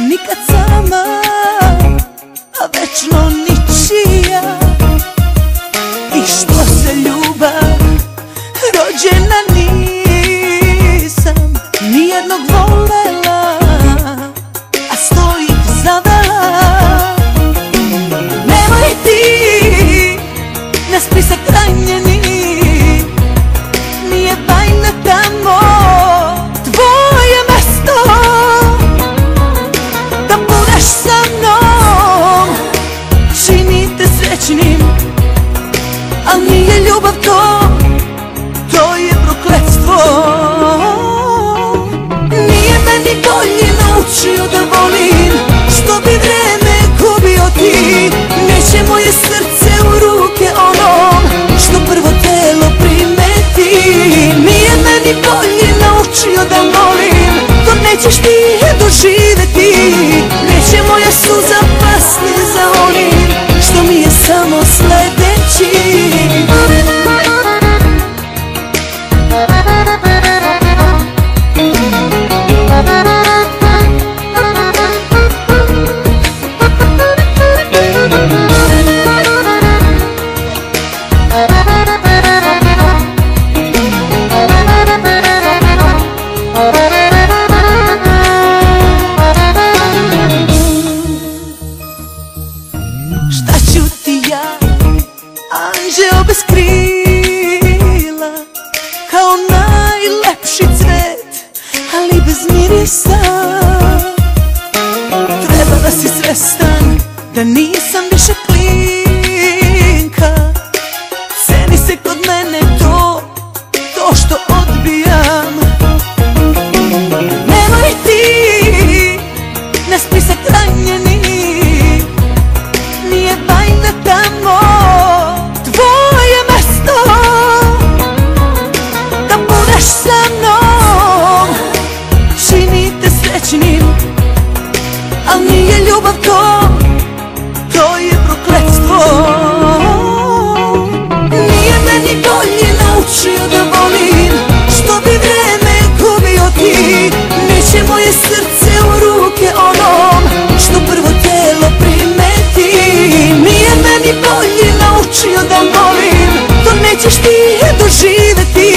nikad sama, a večno ničija. I što se ljubav rođena nisam nijednog volela, a sto ih zavela. Nemoj ti na spisak ranjeni, nije bajna tamo tvoje mesto. Da budeš sa mnom čini te srećnim, al nije ljubav to, to je prokletstvo. Nije meni bolje naučio da volim, što bi vreme gubio ti. Neće moje srce u ruke onom što prvo telo primeti. Nije meni bolje naučio da volim, to nećeš ti doživeti. Neće moja suza pasti za onim što mi je samo sledeći. Šta ću ti ja, anđeo bez krila, kao najlepši cvet, ali bez mirisa. Treba da si svestan da nisam više klinka. Ceni se kod mene to, to što odbijam. Nemoj ti na spisak ranjeni, nije bajna tamo tvoje mesto. Da budeš sa mnom čini te srećnim, al nije ljubav to, to je prokletstvo. Nije meni bolje naučio da volim, što bi vreme gubio ti. Neće moje srce u ruke onom što prvo telo primeti. Nije meni bolje naučio da volim, to nećeš ti doživeti.